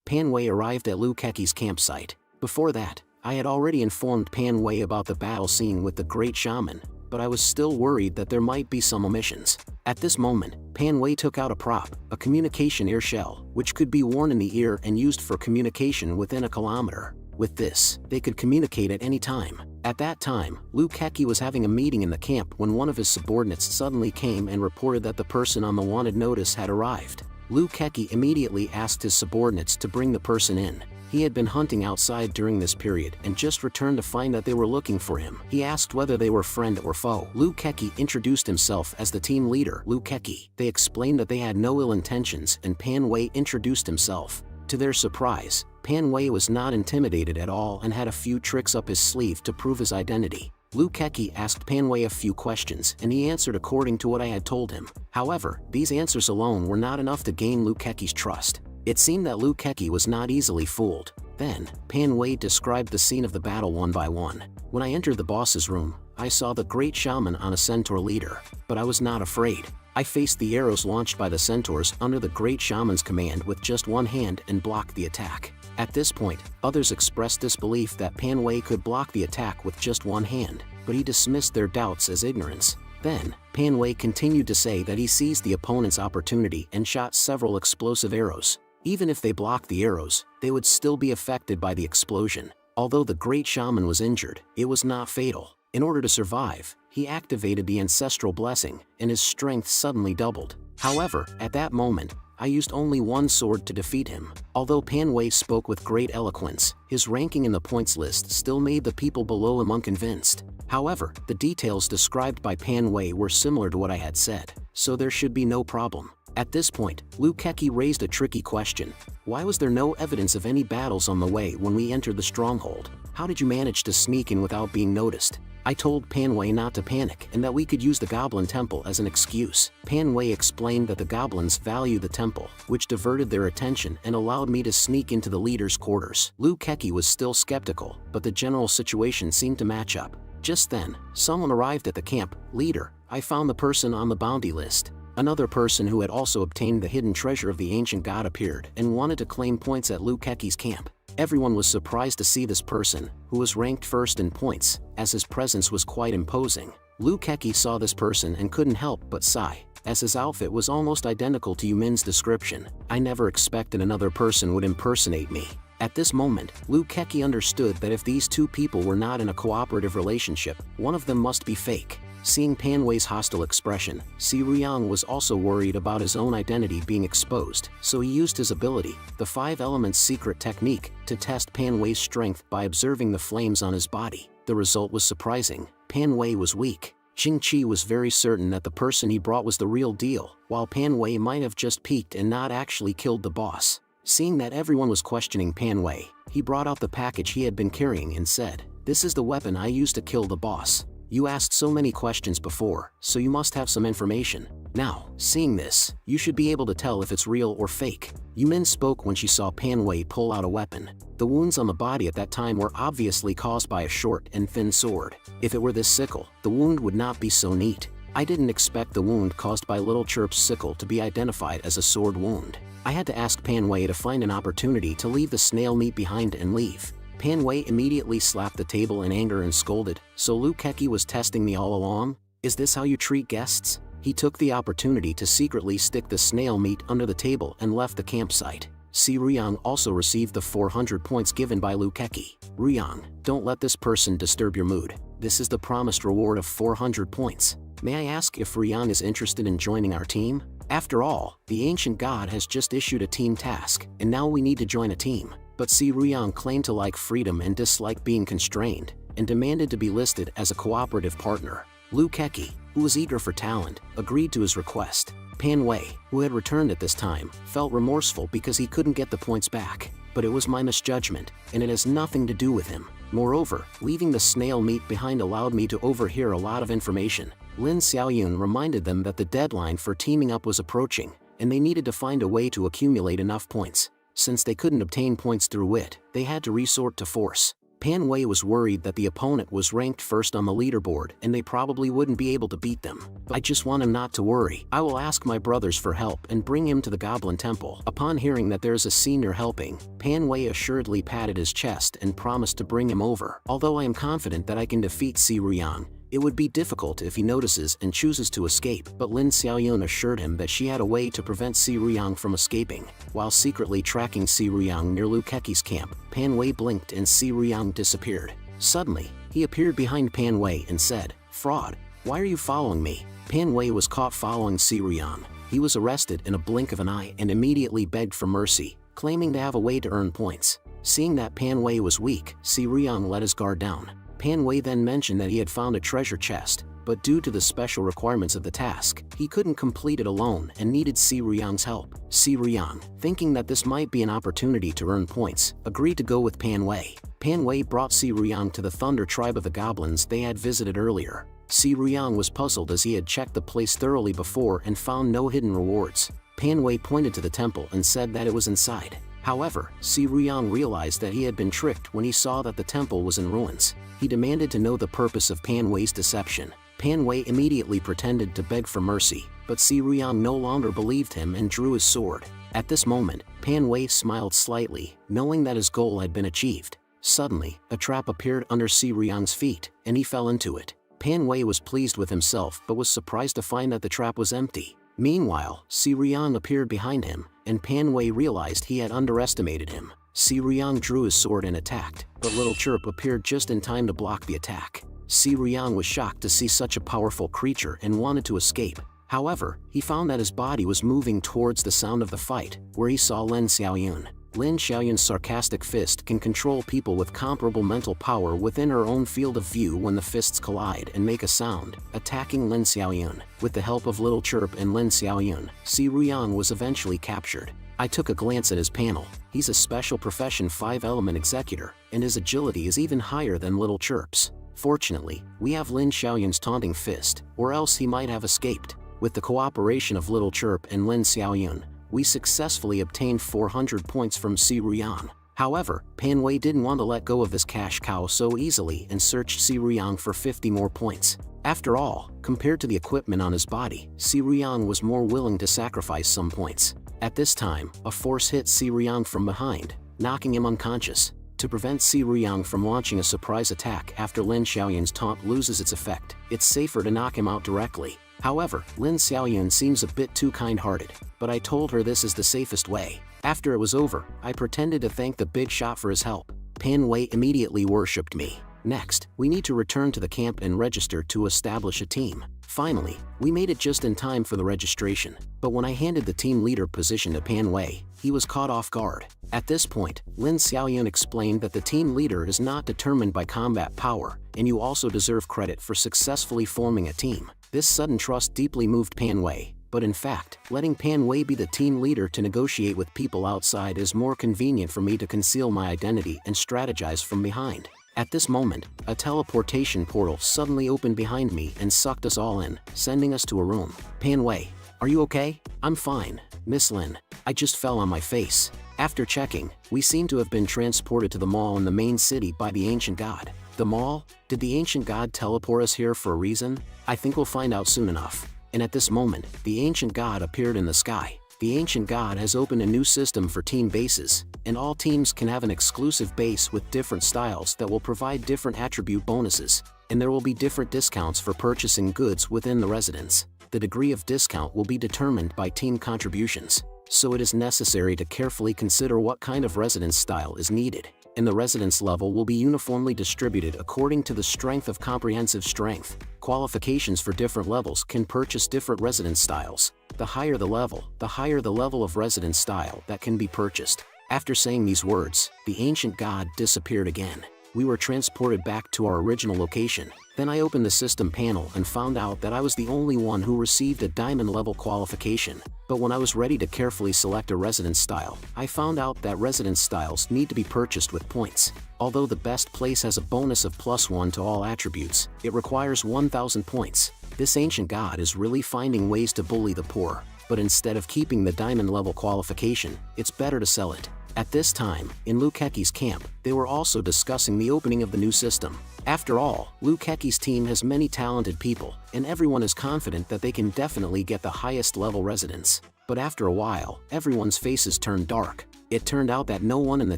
Pan Wei arrived at Lu Keqi's campsite. Before that, I had already informed Pan Wei about the battle scene with the Great Shaman, but I was still worried that there might be some omissions. At this moment, Pan Wei took out a prop, a communication ear shell, which could be worn in the ear and used for communication within a kilometer. With this, they could communicate at any time. At that time, Lu Keqi was having a meeting in the camp when one of his subordinates suddenly came and reported that the person on the wanted notice had arrived. Lu Keqi immediately asked his subordinates to bring the person in. He had been hunting outside during this period and just returned to find that they were looking for him. He asked whether they were friend or foe. Lu Keqi introduced himself as the team leader, Lu Keqi. They explained that they had no ill intentions and Pan Wei introduced himself. To their surprise, Pan Wei was not intimidated at all and had a few tricks up his sleeve to prove his identity. Lu Keqi asked Pan Wei a few questions and he answered according to what I had told him. However, these answers alone were not enough to gain Lu Keqi's trust. It seemed that Lu Keqi was not easily fooled. Then, Pan Wei described the scene of the battle one by one. When I entered the boss's room, I saw the Great Shaman on a centaur leader, but I was not afraid. I faced the arrows launched by the centaurs under the Great Shaman's command with just one hand and blocked the attack. At this point, others expressed disbelief that Pan Wei could block the attack with just one hand, but he dismissed their doubts as ignorance. Then, Pan Wei continued to say that he seized the opponent's opportunity and shot several explosive arrows. Even if they blocked the arrows, they would still be affected by the explosion. Although the Great Shaman was injured, it was not fatal. In order to survive, he activated the ancestral blessing, and his strength suddenly doubled. However, at that moment, I used only one sword to defeat him. Although Pan Wei spoke with great eloquence, his ranking in the points list still made the people below him unconvinced. However, the details described by Pan Wei were similar to what I had said, so there should be no problem. At this point, Lu Keqi raised a tricky question. Why was there no evidence of any battles on the way when we entered the stronghold? How did you manage to sneak in without being noticed? I told Pan Wei not to panic and that we could use the Goblin Temple as an excuse. Pan Wei explained that the goblins value the temple, which diverted their attention and allowed me to sneak into the leader's quarters. Lu Keqi was still skeptical, but the general situation seemed to match up. Just then, someone arrived at the camp. Leader, I found the person on the bounty list. Another person who had also obtained the hidden treasure of the ancient god appeared and wanted to claim points at Lu Keqi's camp. Everyone was surprised to see this person, who was ranked first in points, as his presence was quite imposing. Lu Keqi saw this person and couldn't help but sigh, as his outfit was almost identical to Yumin's description. I never expected another person would impersonate me. At this moment, Lu Keqi understood that if these two people were not in a cooperative relationship, one of them must be fake. Seeing Pan Wei's hostile expression, Si Ruyang was also worried about his own identity being exposed, so he used his ability, the 5 Elements secret technique, to test Pan Wei's strength by observing the flames on his body. The result was surprising. Pan Wei was weak. Qing Qi was very certain that the person he brought was the real deal, while Pan Wei might have just peeked and not actually killed the boss. Seeing that everyone was questioning Pan Wei, he brought out the package he had been carrying and said, "This is the weapon I used to kill the boss. You asked so many questions before, so you must have some information. Now, seeing this, you should be able to tell if it's real or fake." Yumin spoke when she saw Pan Wei pull out a weapon. The wounds on the body at that time were obviously caused by a short and thin sword. If it were this sickle, the wound would not be so neat. I didn't expect the wound caused by Little Chirp's sickle to be identified as a sword wound. I had to ask Pan Wei to find an opportunity to leave the snail meat behind and leave. Pan Wei immediately slapped the table in anger and scolded, "So Lu Keqi was testing me all along? Is this how you treat guests?" He took the opportunity to secretly stick the snail meat under the table and left the campsite. Si Ruyang also received the 400 points given by Lu Keqi. "Ruyang, don't let this person disturb your mood. This is the promised reward of 400 points. May I ask if Ruyang is interested in joining our team? After all, the ancient god has just issued a team task, and now we need to join a team." But Si Ruyang claimed to like freedom and dislike being constrained, and demanded to be listed as a cooperative partner. Lu Keqi, who was eager for talent, agreed to his request. Pan Wei, who had returned at this time, felt remorseful because he couldn't get the points back. But it was my misjudgment, and it has nothing to do with him. Moreover, leaving the snail meat behind allowed me to overhear a lot of information. Lin Xiaoyun reminded them that the deadline for teaming up was approaching, and they needed to find a way to accumulate enough points. Since they couldn't obtain points through wit, they had to resort to force. Pan Wei was worried that the opponent was ranked first on the leaderboard and they probably wouldn't be able to beat them. I just want him not to worry. I will ask my brothers for help and bring him to the Goblin Temple. Upon hearing that there's a senior helping, Pan Wei assuredly patted his chest and promised to bring him over. Although I am confident that I can defeat Si Ruyang, it would be difficult if he notices and chooses to escape, but Lin Xiaoyun assured him that she had a way to prevent Si Ruyang from escaping. While secretly tracking Si Ruyang near Lu Keqi's camp, Pan Wei blinked and Si Ruyang disappeared. Suddenly, he appeared behind Pan Wei and said, "Fraud, why are you following me?" Pan Wei was caught following Si Ruyang. He was arrested in a blink of an eye and immediately begged for mercy, claiming to have a way to earn points. Seeing that Pan Wei was weak, Si Ruyang let his guard down. Pan Wei then mentioned that he had found a treasure chest, but due to the special requirements of the task, he couldn't complete it alone and needed Si Ruyang's help. Si Ruyang, thinking that this might be an opportunity to earn points, agreed to go with Pan Wei. Pan Wei brought Si Ruyang to the Thunder tribe of the goblins they had visited earlier. Si Ruyang was puzzled as he had checked the place thoroughly before and found no hidden rewards. Pan Wei pointed to the temple and said that it was inside. However, Si Ruyang realized that he had been tricked when he saw that the temple was in ruins. He demanded to know the purpose of Pan Wei's deception. Pan Wei immediately pretended to beg for mercy, but Si Ruyang no longer believed him and drew his sword. At this moment, Pan Wei smiled slightly, knowing that his goal had been achieved. Suddenly, a trap appeared under Si Ruyang's feet, and he fell into it. Pan Wei was pleased with himself but was surprised to find that the trap was empty. Meanwhile, Si Ruyang appeared behind him, and Pan Wei realized he had underestimated him. Si Ruyang drew his sword and attacked, but Little Chirp appeared just in time to block the attack. Si Ruyang was shocked to see such a powerful creature and wanted to escape. However, he found that his body was moving towards the sound of the fight, where he saw Lin Xiaoyun. Lin Xiaoyun's sarcastic fist can control people with comparable mental power within her own field of view when the fists collide and make a sound, attacking Lin Xiaoyun. With the help of Little Chirp and Lin Xiaoyun, Si Ruyang was eventually captured. I took a glance at his panel. He's a special profession 5-element executor, and his agility is even higher than Little Chirp's. Fortunately, we have Lin Xiaoyun's taunting fist, or else he might have escaped. With the cooperation of Little Chirp and Lin Xiaoyun, we successfully obtained 400 points from Si Ruyang. However, Pan Wei didn't want to let go of this cash cow so easily and searched Si Ruyang for 50 more points. After all, compared to the equipment on his body, Si Ruyang was more willing to sacrifice some points. At this time, a force hit Si Ruyang from behind, knocking him unconscious. To prevent Si Ruyang from launching a surprise attack after Lin Xiaoyun's taunt loses its effect, it's safer to knock him out directly. However, Lin Xiaoyun seems a bit too kind-hearted, but I told her this is the safest way. After it was over, I pretended to thank the big shot for his help. Pan Wei immediately worshipped me. Next, we need to return to the camp and register to establish a team. Finally, we made it just in time for the registration, but when I handed the team leader position to Pan Wei, he was caught off guard. At this point, Lin Xiaoyun explained that the team leader is not determined by combat power, and you also deserve credit for successfully forming a team. This sudden trust deeply moved Pan Wei, but in fact, letting Pan Wei be the team leader to negotiate with people outside is more convenient for me to conceal my identity and strategize from behind. At this moment, a teleportation portal suddenly opened behind me and sucked us all in, sending us to a room. Pan Wei, are you okay? I'm fine, Miss Lin. I just fell on my face. After checking, we seem to have been transported to the mall in the main city by the ancient god. The mall? Did the ancient god teleport us here for a reason? I think we'll find out soon enough. And at this moment, the ancient god appeared in the sky. The ancient god has opened a new system for team bases, and all teams can have an exclusive base with different styles that will provide different attribute bonuses, and there will be different discounts for purchasing goods within the residence. The degree of discount will be determined by team contributions, so it is necessary to carefully consider what kind of residence style is needed, and the residence level will be uniformly distributed according to the strength of comprehensive strength. Qualifications for different levels can purchase different residence styles. The higher the level of residence style that can be purchased. After saying these words, the ancient god disappeared again. We were transported back to our original location. Then I opened the system panel and found out that I was the only one who received a diamond level qualification. But when I was ready to carefully select a residence style, I found out that residence styles need to be purchased with points. Although the best place has a bonus of +1 to all attributes, it requires 1000 points. This ancient god is really finding ways to bully the poor, but instead of keeping the diamond level qualification, it's better to sell it. At this time, in Liu Keqi's camp, they were also discussing the opening of the new system. After all, Liu Keqi's team has many talented people, and everyone is confident that they can definitely get the highest level residents. But after a while, everyone's faces turned dark. It turned out that no one in the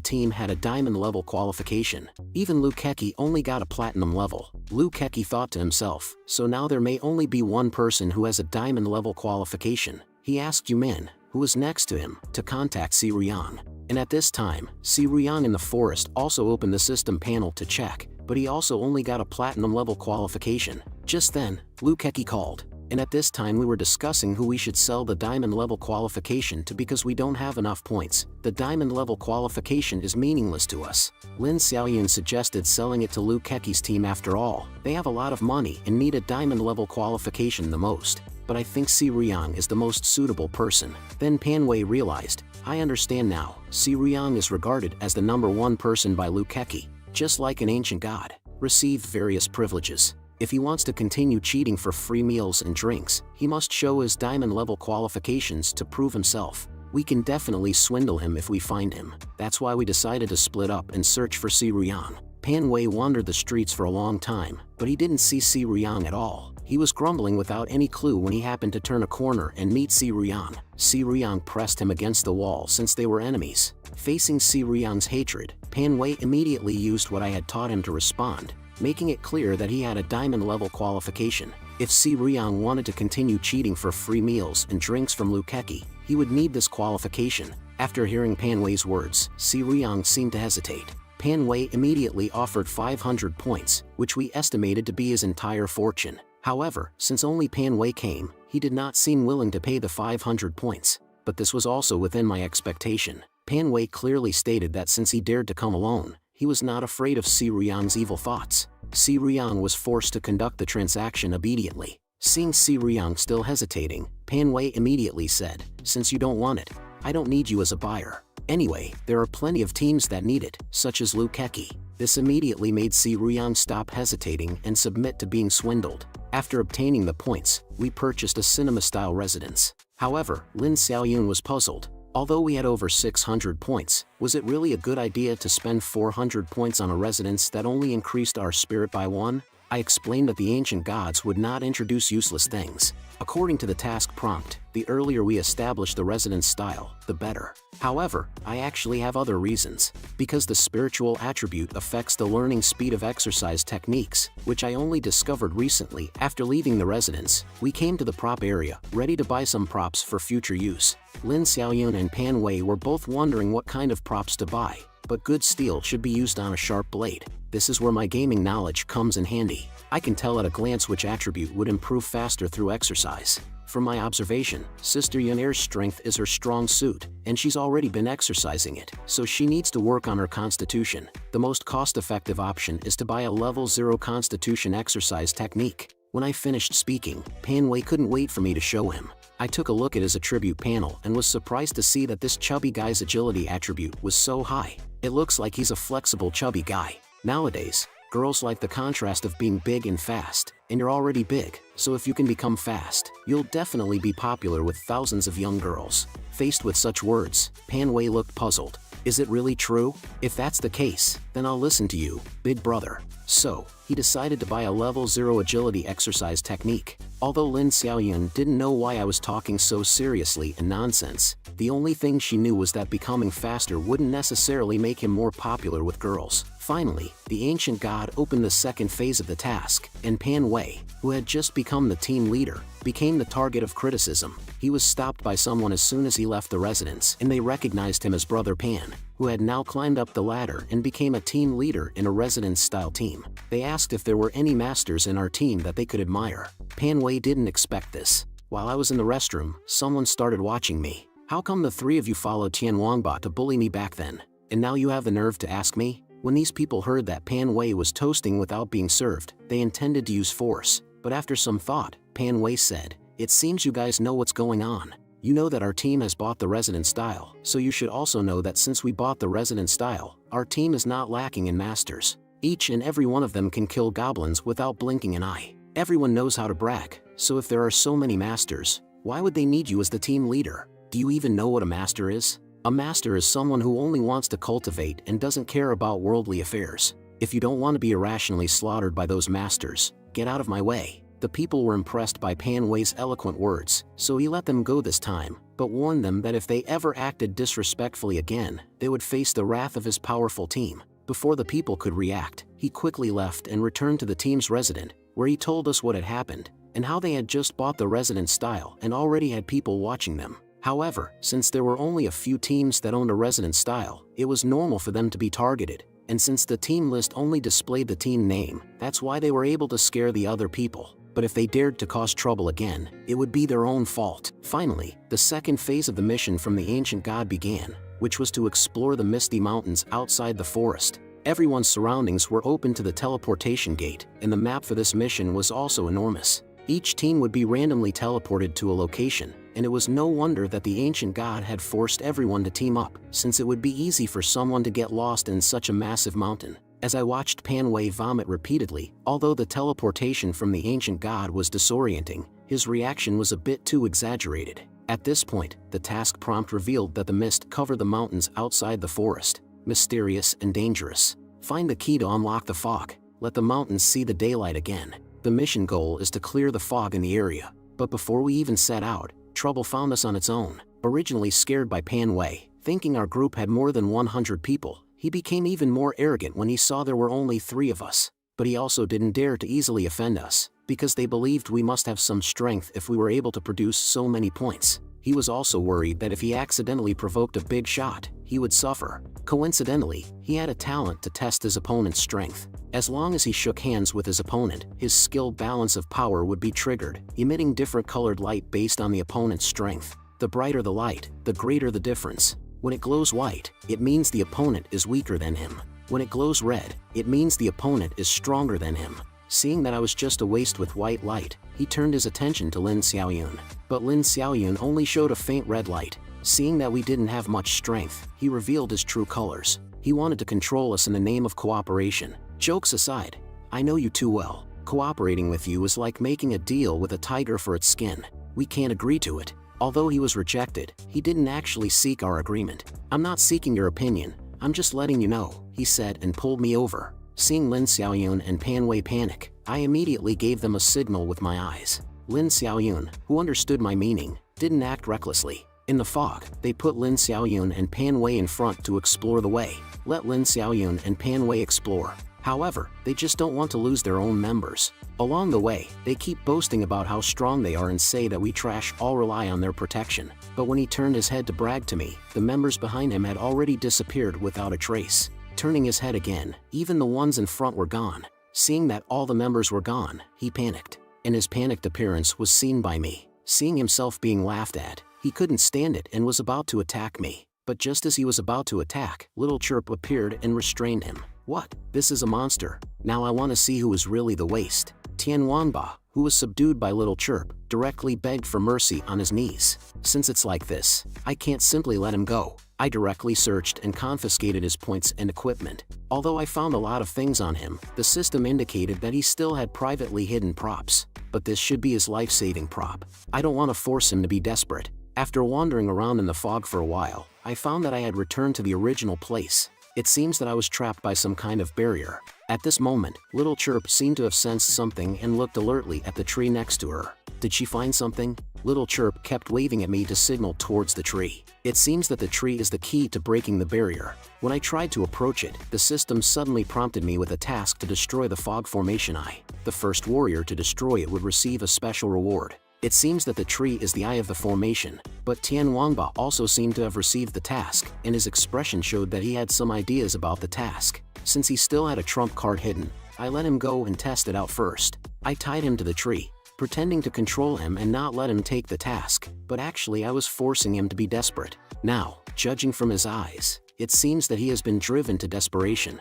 team had a diamond level qualification. Even Liu Keqi only got a platinum level. Liu Keqi thought to himself, so now there may only be one person who has a diamond level qualification. He asked Yumin, who was next to him, to contact Si Ruyang. And at this time, Si Ruyang in the forest also opened the system panel to check, but he also only got a platinum level qualification. Just then, Liu Keqi called. And at this time we were discussing who we should sell the diamond level qualification to because we don't have enough points. The diamond level qualification is meaningless to us. Lin Xiaoyun suggested selling it to Liu Keqi's team. After all, they have a lot of money and need a diamond level qualification the most. But I think Si Ruyang is the most suitable person. Then Pan Wei realized, I understand now, Si Ruyang is regarded as the #1 person by Liu Keqi, just like an ancient god, received various privileges. If he wants to continue cheating for free meals and drinks, he must show his diamond level qualifications to prove himself. We can definitely swindle him if we find him. That's why we decided to split up and search for Si Ruyang. Pan Wei wandered the streets for a long time, but he didn't see Si Ruyang at all. He was grumbling without any clue when he happened to turn a corner and meet Si Ruyang. Si Ruyang pressed him against the wall since they were enemies. Facing Si Ruyang's hatred, Pan Wei immediately used what I had taught him to respond, making it clear that he had a diamond level qualification. If Si Ruyang wanted to continue cheating for free meals and drinks from Liu Keqi, he would need this qualification. After hearing Pan Wei's words, Si Ruyang seemed to hesitate. Pan Wei immediately offered 500 points, which we estimated to be his entire fortune. However, since only Pan Wei came, he did not seem willing to pay the 500 points. But this was also within my expectation. Pan Wei clearly stated that since he dared to come alone, he was not afraid of Si Ruyang's evil thoughts. Si Ruyang was forced to conduct the transaction obediently. Seeing Si Ruyang still hesitating, Pan Wei immediately said, since you don't want it, I don't need you as a buyer. Anyway, there are plenty of teams that need it, such as Liu Keqi. This immediately made Si Ruyang stop hesitating and submit to being swindled. After obtaining the points, we purchased a cinema-style residence. However, Lin Xiaoyun was puzzled. Although we had over 600 points, was it really a good idea to spend 400 points on a residence that only increased our spirit by 1? I explained that the ancient gods would not introduce useless things. According to the task prompt, the earlier we establish the residence style, the better. However, I actually have other reasons. Because the spiritual attribute affects the learning speed of exercise techniques, which I only discovered recently after leaving the residence, we came to the prop area, ready to buy some props for future use. Lin Xiaoyun and Pan Wei were both wondering what kind of props to buy, but good steel should be used on a sharp blade. This is where my gaming knowledge comes in handy. I can tell at a glance which attribute would improve faster through exercise. From my observation, Sister Yuner's strength is her strong suit, and she's already been exercising it, so she needs to work on her constitution. The most cost-effective option is to buy a level 0 constitution exercise technique. When I finished speaking, Pan Wei couldn't wait for me to show him. I took a look at his attribute panel and was surprised to see that this chubby guy's agility attribute was so high. It looks like he's a flexible chubby guy. Nowadays, girls like the contrast of being big and fast, and you're already big, so if you can become fast, you'll definitely be popular with thousands of young girls. Faced with such words, Pan Wei looked puzzled. Is it really true? If that's the case, then I'll listen to you, big brother. So, he decided to buy a level 0 agility exercise technique. Although Lin Xiaoyun didn't know why I was talking so seriously and nonsense, the only thing she knew was that becoming faster wouldn't necessarily make him more popular with girls. Finally, the ancient god opened the second phase of the task, and Pan Wei, who had just become the team leader, became the target of criticism. He was stopped by someone as soon as he left the residence, and they recognized him as Brother Pan, who had now climbed up the ladder and became a team leader in a residence-style team. They asked if there were any masters in our team that they could admire. Pan Wei didn't expect this. While I was in the restroom, someone started watching me. How come the three of you followed Tian Wangba to bully me back then? And now you have the nerve to ask me? When these people heard that Pan Wei was toasting without being served, they intended to use force. But after some thought, Pan Wei said, "It seems you guys know what's going on. You know that our team has bought the resident style, so you should also know that since we bought the resident style, our team is not lacking in masters. Each and every one of them can kill goblins without blinking an eye. Everyone knows how to brag, so if there are so many masters, why would they need you as the team leader? Do you even know what a master is?" A master is someone who only wants to cultivate and doesn't care about worldly affairs. If you don't want to be irrationally slaughtered by those masters, get out of my way. The people were impressed by Pan Wei's eloquent words, so he let them go this time, but warned them that if they ever acted disrespectfully again, they would face the wrath of his powerful team. Before the people could react, he quickly left and returned to the team's residence, where he told us what had happened, and how they had just bought the residence style and already had people watching them. However, since there were only a few teams that owned a residence style, it was normal for them to be targeted, and since the team list only displayed the team name, that's why they were able to scare the other people. But if they dared to cause trouble again, it would be their own fault. Finally, the second phase of the mission from the ancient god began, which was to explore the misty mountains outside the forest. Everyone's surroundings were open to the teleportation gate, and the map for this mission was also enormous. Each team would be randomly teleported to a location, and it was no wonder that the ancient god had forced everyone to team up, since it would be easy for someone to get lost in such a massive mountain. As I watched Pan Wei vomit repeatedly, although the teleportation from the ancient god was disorienting, his reaction was a bit too exaggerated. At this point, the task prompt revealed that the mist covered the mountains outside the forest, mysterious and dangerous. Find the key to unlock the fog. Let the mountains see the daylight again. The mission goal is to clear the fog in the area. But before we even set out, trouble found us on its own. Originally scared by Pan Wei, thinking our group had more than 100 people, he became even more arrogant when he saw there were only 3 of us. But he also didn't dare to easily offend us, because they believed we must have some strength if we were able to produce so many points. He was also worried that if he accidentally provoked a big shot, he would suffer. Coincidentally, he had a talent to test his opponent's strength. As long as he shook hands with his opponent, his skill balance of power would be triggered, emitting different colored light based on the opponent's strength. The brighter the light, the greater the difference. When it glows white, it means the opponent is weaker than him. When it glows red, it means the opponent is stronger than him. Seeing that I was just a waste with white light, he turned his attention to Lin Xiaoyun. But Lin Xiaoyun only showed a faint red light. Seeing that we didn't have much strength, he revealed his true colors. He wanted to control us in the name of cooperation. Jokes aside, I know you too well. Cooperating with you is like making a deal with a tiger for its skin. We can't agree to it. Although he was rejected, he didn't actually seek our agreement. I'm not seeking your opinion, I'm just letting you know, he said and pulled me over. Seeing Lin Xiaoyun and Pan Wei panic, I immediately gave them a signal with my eyes. Lin Xiaoyun, who understood my meaning, didn't act recklessly. In the fog, they put Lin Xiaoyun and Pan Wei in front to explore the way. Let Lin Xiaoyun and Pan Wei explore. However, they just don't want to lose their own members. Along the way, they keep boasting about how strong they are and say that we trash all rely on their protection. But when he turned his head to brag to me, the members behind him had already disappeared without a trace. Turning his head again, even the ones in front were gone. Seeing that all the members were gone, he panicked. And his panicked appearance was seen by me. Seeing himself being laughed at, he couldn't stand it and was about to attack me. But just as he was about to attack, Little Chirp appeared and restrained him. What? This is a monster. Now I want to see who is really the waste. Tianwanba, who was subdued by Little Chirp, directly begged for mercy on his knees. Since it's like this, I can't simply let him go. I directly searched and confiscated his points and equipment. Although I found a lot of things on him, the system indicated that he still had privately hidden props. But this should be his life-saving prop. I don't want to force him to be desperate. After wandering around in the fog for a while, I found that I had returned to the original place. It seems that I was trapped by some kind of barrier. At this moment, Little Chirp seemed to have sensed something and looked alertly at the tree next to her. Did she find something? Little Chirp kept waving at me to signal towards the tree. It seems that the tree is the key to breaking the barrier. When I tried to approach it, the system suddenly prompted me with a task to destroy the fog formation eye. The first warrior to destroy it would receive a special reward. It seems that the tree is the eye of the formation, but Tianwanba also seemed to have received the task, and his expression showed that he had some ideas about the task. Since he still had a trump card hidden, I let him go and test it out first. I tied him to the tree, pretending to control him and not let him take the task, but actually I was forcing him to be desperate. Now, judging from his eyes, it seems that he has been driven to desperation.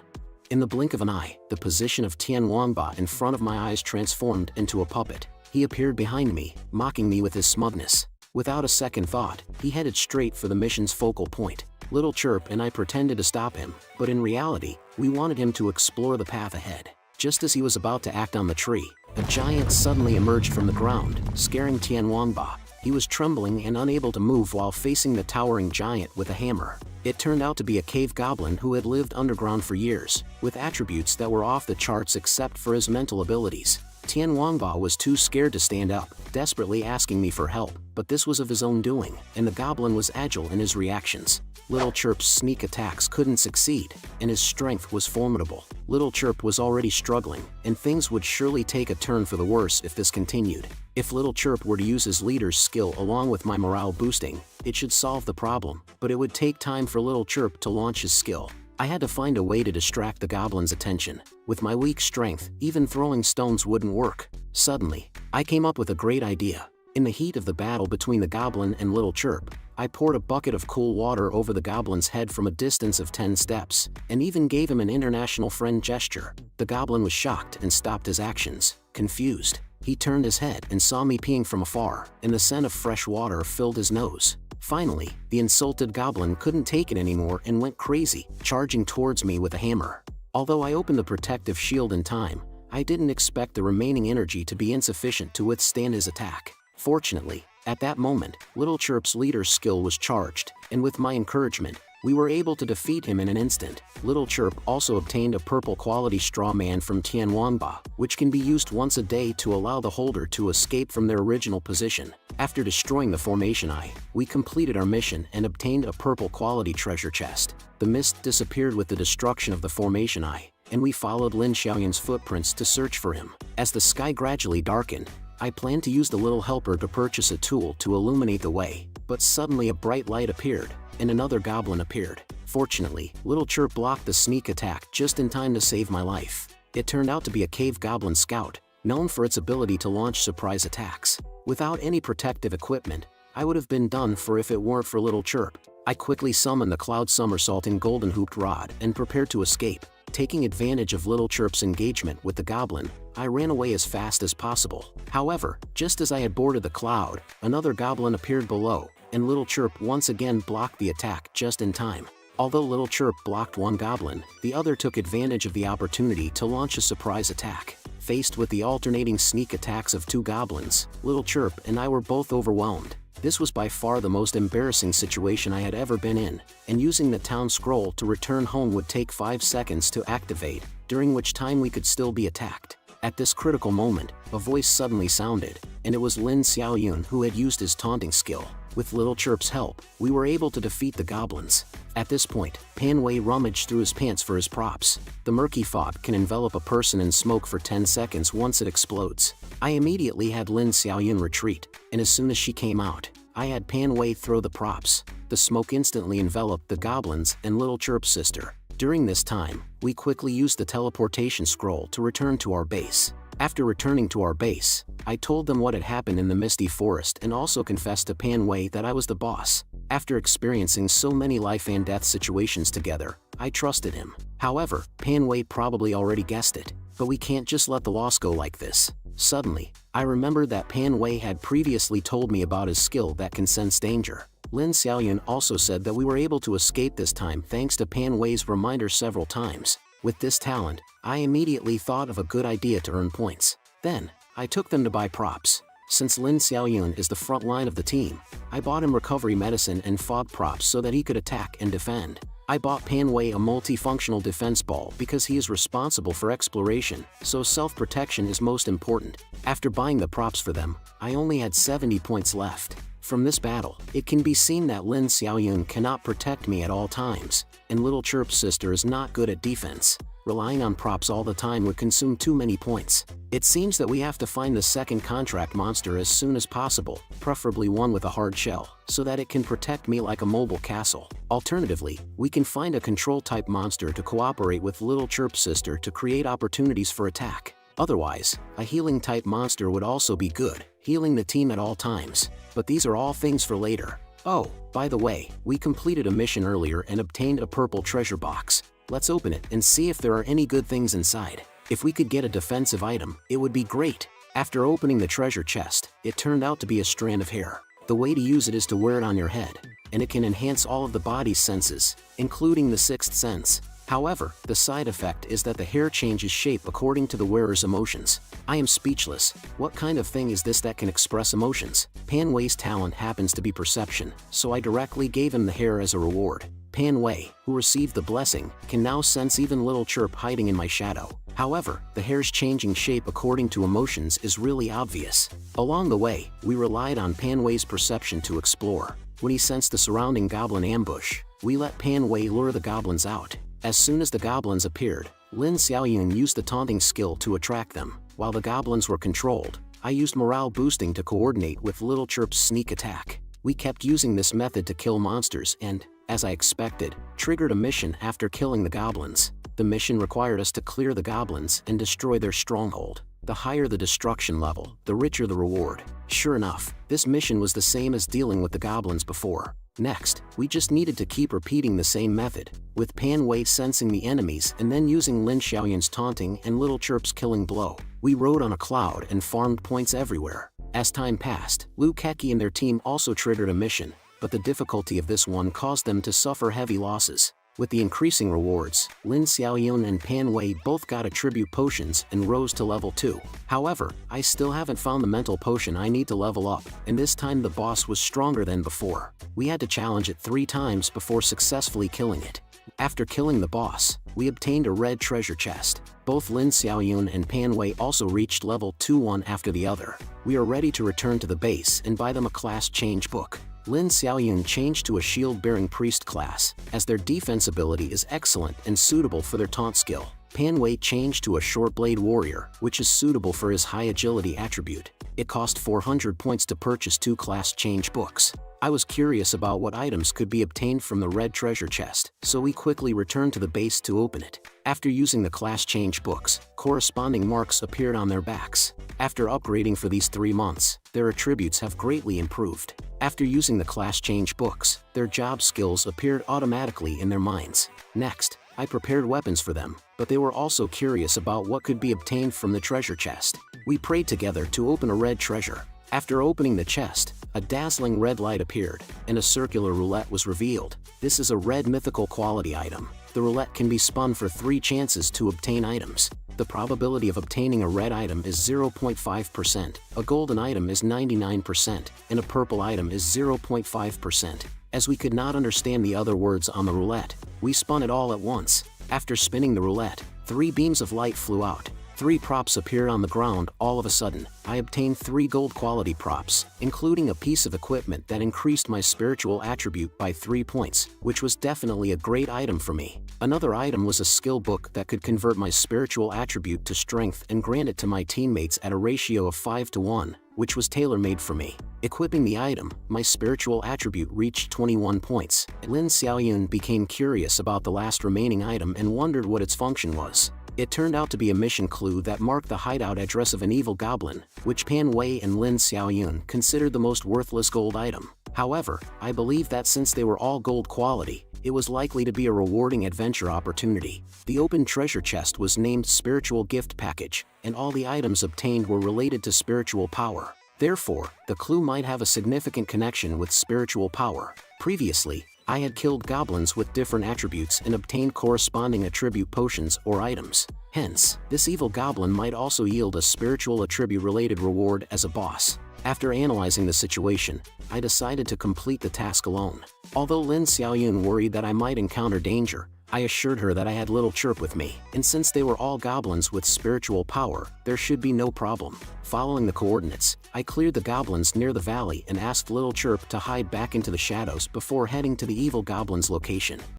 In the blink of an eye, the position of Tianwanba in front of my eyes transformed into a puppet. He appeared behind me, mocking me with his smugness. Without a second thought, he headed straight for the mission's focal point. Little Chirp and I pretended to stop him, but in reality, we wanted him to explore the path ahead. Just as he was about to act on the tree, a giant suddenly emerged from the ground, scaring Tianwanba. He was trembling and unable to move while facing the towering giant with a hammer. It turned out to be a cave goblin who had lived underground for years, with attributes that were off the charts except for his mental abilities. Tianhuangba was too scared to stand up, desperately asking me for help, but this was of his own doing, and the goblin was agile in his reactions. Little Chirp's sneak attacks couldn't succeed, and his strength was formidable. Little Chirp was already struggling, and things would surely take a turn for the worse if this continued. If Little Chirp were to use his leader's skill along with my morale boosting, it should solve the problem, but it would take time for Little Chirp to launch his skill. I had to find a way to distract the goblin's attention. With my weak strength, even throwing stones wouldn't work. Suddenly, I came up with a great idea. In the heat of the battle between the goblin and Little Chirp, I poured a bucket of cool water over the goblin's head from a distance of 10 steps, and even gave him an international friend gesture. The goblin was shocked and stopped his actions, confused. He turned his head and saw me peeing from afar, and the scent of fresh water filled his nose. Finally, the insulted goblin couldn't take it anymore and went crazy, charging towards me with a hammer. Although I opened the protective shield in time, I didn't expect the remaining energy to be insufficient to withstand his attack. Fortunately, at that moment, Little Chirp's leader's skill was charged, and with my encouragement, we were able to defeat him in an instant. Little Chirp also obtained a purple quality straw man from Tianhuangba, which can be used once a day to allow the holder to escape from their original position. After destroying the formation eye, we completed our mission and obtained a purple quality treasure chest. The mist disappeared with the destruction of the formation eye, and we followed Lin Xiaoyun's footprints to search for him. As the sky gradually darkened, I planned to use the little helper to purchase a tool to illuminate the way, but suddenly a bright light appeared, and another goblin appeared. Fortunately, Little Chirp blocked the sneak attack just in time to save my life. It turned out to be a cave goblin scout, known for its ability to launch surprise attacks. Without any protective equipment, I would have been done for if it weren't for Little Chirp. I quickly summoned the Cloud Somersault in Golden Hooped Rod and prepared to escape. Taking advantage of Little Chirp's engagement with the goblin, I ran away as fast as possible. However, just as I had boarded the cloud, another goblin appeared below, and Little Chirp once again blocked the attack just in time. Although Little Chirp blocked one goblin, the other took advantage of the opportunity to launch a surprise attack. Faced with the alternating sneak attacks of two goblins, Little Chirp and I were both overwhelmed. This was by far the most embarrassing situation I had ever been in, and using the town scroll to return home would take 5 seconds to activate, during which time we could still be attacked. At this critical moment, a voice suddenly sounded, and it was Lin Xiaoyun who had used his taunting skill. With Little Chirp's help, we were able to defeat the goblins. At this point, Pan Wei rummaged through his pants for his props. The murky fog can envelop a person in smoke for 10 seconds once it explodes. I immediately had Lin Xiaoyun retreat, and as soon as she came out, I had Pan Wei throw the props. The smoke instantly enveloped the goblins and Little Chirp's sister. During this time, we quickly used the teleportation scroll to return to our base. After returning to our base, I told them what had happened in the Misty Forest and also confessed to Pan Wei that I was the boss. After experiencing so many life and death situations together, I trusted him. However, Pan Wei probably already guessed it, but we can't just let the loss go like this. Suddenly, I remembered that Pan Wei had previously told me about his skill that can sense danger. Lin Xiaoyun also said that we were able to escape this time thanks to Pan Wei's reminder several times. With this talent, I immediately thought of a good idea to earn points. Then, I took them to buy props. Since Lin Xiaoyun is the front line of the team, I bought him recovery medicine and fog props so that he could attack and defend. I bought Pan Wei a multifunctional defense ball because he is responsible for exploration, so self-protection is most important. After buying the props for them, I only had 70 points left. From this battle, it can be seen that Lin Xiaoyun cannot protect me at all times, and Little Chirp's sister is not good at defense. Relying on props all the time would consume too many points. It seems that we have to find the second contract monster as soon as possible, preferably one with a hard shell, so that it can protect me like a mobile castle. Alternatively, we can find a control-type monster to cooperate with Little Chirp's sister to create opportunities for attack. Otherwise, a healing-type monster would also be good, healing the team at all times. But these are all things for later. Oh, by the way, we completed a mission earlier and obtained a purple treasure box. Let's open it and see if there are any good things inside. If we could get a defensive item, it would be great. After opening the treasure chest, it turned out to be a strand of hair. The way to use it is to wear it on your head, and it can enhance all of the body's senses, including the sixth sense. However, the side effect is that the hair changes shape according to the wearer's emotions. I am speechless. What kind of thing is this that can express emotions? Pan Wei's talent happens to be perception, so I directly gave him the hair as a reward. Pan Wei, who received the blessing, can now sense even little chirp hiding in my shadow. However, the hair's changing shape according to emotions is really obvious. Along the way, we relied on Pan Wei's perception to explore. When he sensed the surrounding goblin ambush, we let Pan Wei lure the goblins out. As soon as the goblins appeared, Lin Xiaoyun used the taunting skill to attract them. While the goblins were controlled, I used morale boosting to coordinate with Little Chirp's sneak attack. We kept using this method to kill monsters and, as I expected, triggered a mission after killing the goblins. The mission required us to clear the goblins and destroy their stronghold. The higher the destruction level, the richer the reward. Sure enough, this mission was the same as dealing with the goblins before. Next, we just needed to keep repeating the same method, with Pan Wei sensing the enemies and then using Lin Xiaoyun's taunting and Little Chirp's killing blow. We rode on a cloud and farmed points everywhere. As time passed, Lu Keki and their team also triggered a mission, but the difficulty of this one caused them to suffer heavy losses. With the increasing rewards, Lin Xiaoyun and Pan Wei both got attribute potions and rose to level 2. However, I still haven't found the mental potion I need to level up, and this time the boss was stronger than before. We had to challenge it 3 times before successfully killing it. After killing the boss, we obtained a red treasure chest. Both Lin Xiaoyun and Pan Wei also reached level 2 one after the other. We are ready to return to the base and buy them a class change book. Lin Xiaoyun changed to a shield-bearing priest class, as their defense ability is excellent and suitable for their taunt skill. Pan Wei changed to a short-blade warrior, which is suitable for his high agility attribute. It cost 400 points to purchase 2 class change books. I was curious about what items could be obtained from the red treasure chest, so we quickly returned to the base to open it. After using the class change books, corresponding marks appeared on their backs. After upgrading for these 3 months, their attributes have greatly improved. After using the class change books, their job skills appeared automatically in their minds. Next, I prepared weapons for them, but they were also curious about what could be obtained from the treasure chest. We prayed together to open a red treasure. After opening the chest, a dazzling red light appeared, and a circular roulette was revealed. This is a red mythical quality item. The roulette can be spun for 3 chances to obtain items. The probability of obtaining a red item is 0.5%, a golden item is 99%, and a purple item is 0.5%. As we could not understand the other words on the roulette, we spun it all at once. After spinning the roulette, 3 beams of light flew out. 3 props appeared on the ground all of a sudden. I obtained 3 gold quality props, including a piece of equipment that increased my spiritual attribute by 3 points, which was definitely a great item for me. Another item was a skill book that could convert my spiritual attribute to strength and grant it to my teammates at a ratio of 5 to 1, which was tailor-made for me. Equipping the item, my spiritual attribute reached 21 points. Lin Xiaoyun became curious about the last remaining item and wondered what its function was. It turned out to be a mission clue that marked the hideout address of an evil goblin, which Pan Wei and Lin Xiaoyun considered the most worthless gold item. However, I believe that since they were all gold quality, it was likely to be a rewarding adventure opportunity. The open treasure chest was named Spiritual Gift Package, and all the items obtained were related to spiritual power. Therefore, the clue might have a significant connection with spiritual power. Previously, I had killed goblins with different attributes and obtained corresponding attribute potions or items. Hence, this evil goblin might also yield a spiritual attribute-related reward as a boss. After analyzing the situation, I decided to complete the task alone. Although Lin Xiaoyun worried that I might encounter danger, I assured her that I had Little Chirp with me, and since they were all goblins with spiritual power, there should be no problem. Following the coordinates, I cleared the goblins near the valley and asked Little Chirp to hide back into the shadows before heading to the evil goblin's location.